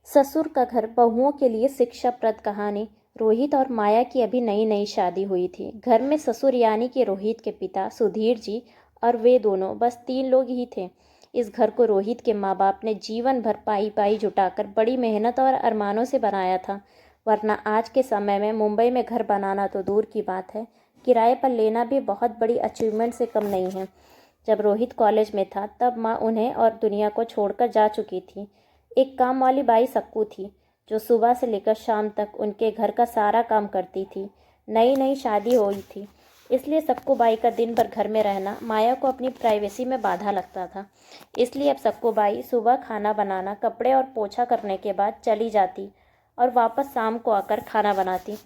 ससुर का घर बहुओं के लिए शिक्षाप्रद कहानी। रोहित और माया की अभी नई नई शादी हुई थी। घर में ससुर यानी कि रोहित के पिता सुधीर जी और वे दोनों, बस 3 लोग ही थे। इस घर को रोहित के माँ बाप ने जीवन भर पाई पाई जुटाकर बड़ी मेहनत और अरमानों से बनाया था। वरना आज के समय में मुंबई में घर बनाना तो दूर की बात है, किराए पर लेना भी बहुत बड़ी अचीवमेंट से कम नहीं है। जब रोहित कॉलेज में था तब माँ उन्हें और दुनिया को छोड़कर जा चुकी थी। एक काम वाली बाई सक्कू थी, जो सुबह से लेकर शाम तक उनके घर का सारा काम करती थी। नई नई शादी हुई थी, इसलिए सक्कू बाई का दिन भर घर में रहना माया को अपनी प्राइवेसी में बाधा लगता था। इसलिए अब सक्कू बाई सुबह खाना बनाना, कपड़े और पोछा करने के बाद चली जाती और वापस शाम को आकर खाना बनाती।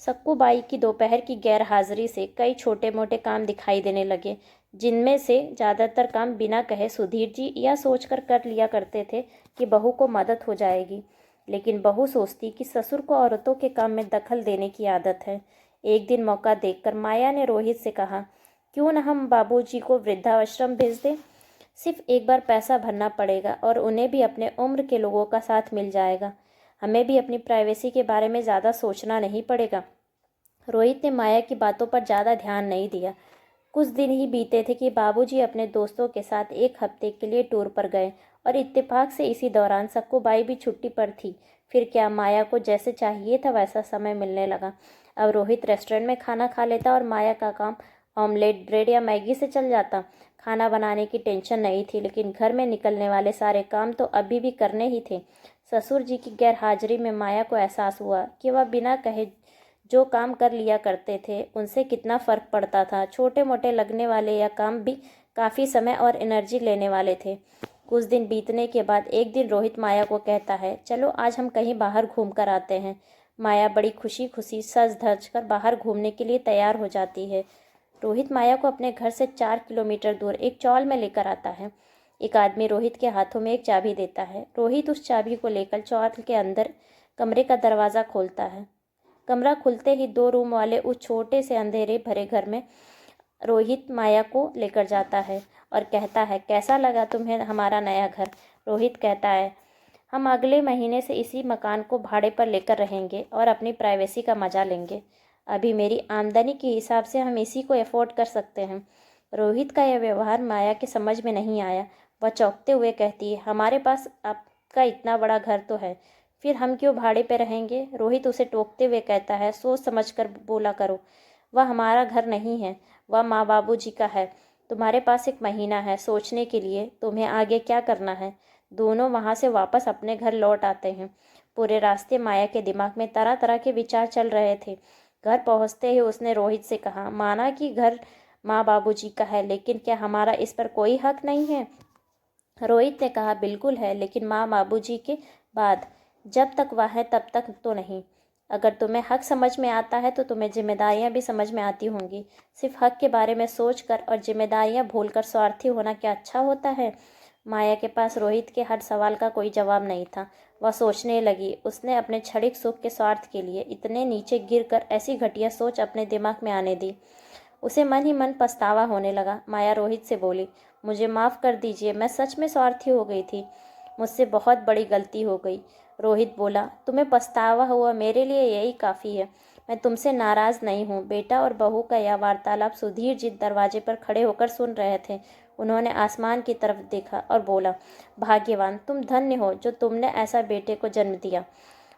सक्कू बाई की दोपहर की गैर हाजिरी से कई छोटे मोटे काम दिखाई देने लगे, जिनमें से ज़्यादातर काम बिना कहे सुधीर जी यह सोचकर कर लिया करते थे कि बहू को मदद हो जाएगी। लेकिन बहू सोचती कि ससुर को औरतों के काम में दखल देने की आदत है। एक दिन मौका देखकर माया ने रोहित से कहा, क्यों न हम बाबूजी को वृद्धाश्रम भेज दें। सिर्फ एक बार पैसा भरना पड़ेगा और उन्हें भी अपने उम्र के लोगों का साथ मिल जाएगा। हमें भी अपनी प्राइवेसी के बारे में ज़्यादा सोचना नहीं पड़ेगा। रोहित ने माया की बातों पर ज़्यादा ध्यान नहीं दिया। कुछ दिन ही बीते थे कि बाबूजी अपने दोस्तों के साथ 1 हफ्ते के लिए टूर पर गए और इत्तेफाक से इसी दौरान सक्कू बाई भी छुट्टी पर थी। फिर क्या, माया को जैसे चाहिए था वैसा समय मिलने लगा। अब रोहित रेस्टोरेंट में खाना खा लेता और माया का काम ऑमलेट, ब्रेड या मैगी से चल जाता। खाना बनाने की टेंशन नहीं थी, लेकिन घर में निकलने वाले सारे काम तो अभी भी करने ही थे। ससुर जी की गैर हाजिरी में माया को एहसास हुआ कि वह बिना कहे जो काम कर लिया करते थे उनसे कितना फ़र्क पड़ता था। छोटे मोटे लगने वाले यह काम भी काफ़ी समय और एनर्जी लेने वाले थे। कुछ दिन बीतने के बाद एक दिन रोहित माया को कहता है, चलो आज हम कहीं बाहर घूम कर आते हैं। माया बड़ी खुशी खुशी सज धज कर बाहर घूमने के लिए तैयार हो जाती है। रोहित माया को अपने घर से 4 किलोमीटर दूर एक चौल में लेकर आता है। एक आदमी रोहित के हाथों में एक चाबी देता है। रोहित उस चाबी को लेकर चौल के अंदर कमरे का दरवाज़ा खोलता है। कमरा खुलते ही 2 रूम वाले उस छोटे से अंधेरे भरे घर में रोहित माया को लेकर जाता है और कहता है, कैसा लगा तुम्हें हमारा नया घर। रोहित कहता है, हम अगले महीने से इसी मकान को भाड़े पर लेकर रहेंगे और अपनी प्राइवेसी का मज़ा लेंगे। अभी मेरी आमदनी के हिसाब से हम इसी को अफोर्ड कर सकते हैं। रोहित का यह व्यवहार माया के समझ में नहीं आया। वह चौंकते हुए कहती है, हमारे पास आपका इतना बड़ा घर तो है, फिर हम क्यों भाड़े पे रहेंगे। रोहित उसे टोकते हुए कहता है, सोच समझ कर बोला करो। वह हमारा घर नहीं है, वह माँ बाबूजी का है। तुम्हारे पास 1 महीना है सोचने के लिए तुम्हें आगे क्या करना है। दोनों वहाँ से वापस अपने घर लौट आते हैं। पूरे रास्ते माया के दिमाग में तरह तरह के विचार चल रहे थे। घर पहुँचते ही उसने रोहित से कहा, माना कि घर माँ बाबूजी का है, लेकिन क्या हमारा इस पर कोई हक नहीं है। रोहित ने कहा, बिल्कुल है, लेकिन माँ बाबूजी के बाद, जब तक वह है तब तक तो नहीं। अगर तुम्हें हक समझ में आता है तो तुम्हें जिम्मेदारियां भी समझ में आती होंगी। सिर्फ हक के बारे में सोचकर और जिम्मेदारियां भूलकर स्वार्थी होना क्या अच्छा होता है। माया के पास रोहित के हर सवाल का कोई जवाब नहीं था। वह सोचने लगी, उसने अपने क्षणिक सुख के स्वार्थ के लिए इतने नीचे गिरकर ऐसी घटिया सोच अपने दिमाग में आने दी। उसे मन ही मन पछतावा होने लगा। माया रोहित से बोली, मुझे माफ़ कर दीजिए, मैं सच में स्वार्थी हो गई थी, मुझसे बहुत बड़ी गलती हो गई। रोहित बोला, तुम्हें पछतावा हुआ, मेरे लिए यही काफ़ी है। मैं तुमसे नाराज़ नहीं हूँ। बेटा और बहू का यह वार्तालाप सुधीर जी दरवाजे पर खड़े होकर सुन रहे थे। उन्होंने आसमान की तरफ देखा और बोला, भाग्यवान, तुम धन्य हो जो तुमने ऐसा बेटे को जन्म दिया।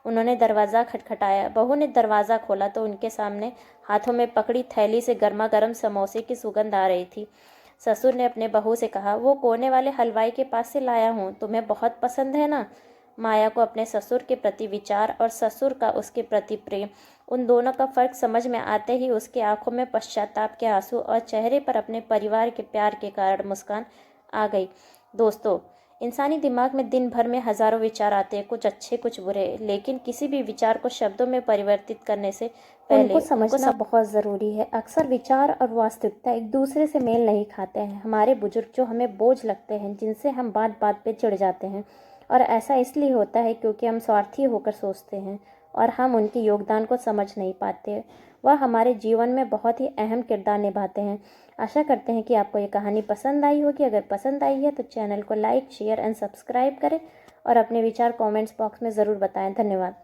उन्होंने दरवाज़ा खटखटाया। बहू ने दरवाज़ा खोला तो उनके सामने हाथों में पकड़ी थैली से गर्मा गर्म समोसे की सुगंध आ रही थी। ससुर ने अपने बहू से कहा, वो कोने वाले हलवाई के पास से लाया हूँ, तुम्हें बहुत पसंद है ना। माया को अपने ससुर के प्रति विचार और ससुर का उसके प्रति प्रेम, उन दोनों का फर्क समझ में आते ही उसकी आंखों में पश्चाताप के आंसू और चेहरे पर अपने परिवार के प्यार के कारण मुस्कान आ गई। दोस्तों, इंसानी दिमाग में दिन भर में हजारों विचार आते हैं, कुछ अच्छे कुछ बुरे, लेकिन किसी भी विचार को शब्दों में परिवर्तित करने से पहले उनको समझना बहुत ज़रूरी है। अक्सर विचार और वास्तविकता एक दूसरे से मेल नहीं खाते हैं। हमारे बुजुर्ग जो हमें बोझ लगते हैं, जिनसे हम बात बात पे चिढ़ जाते हैं, और ऐसा इसलिए होता है क्योंकि हम स्वार्थी होकर सोचते हैं और हम उनके योगदान को समझ नहीं पाते। वह हमारे जीवन में बहुत ही अहम किरदार निभाते हैं। आशा करते हैं कि आपको ये कहानी पसंद आई होगी। अगर पसंद आई है तो चैनल को लाइक, शेयर एंड सब्सक्राइब करें और अपने विचार कमेंट्स बॉक्स में ज़रूर बताएं। धन्यवाद।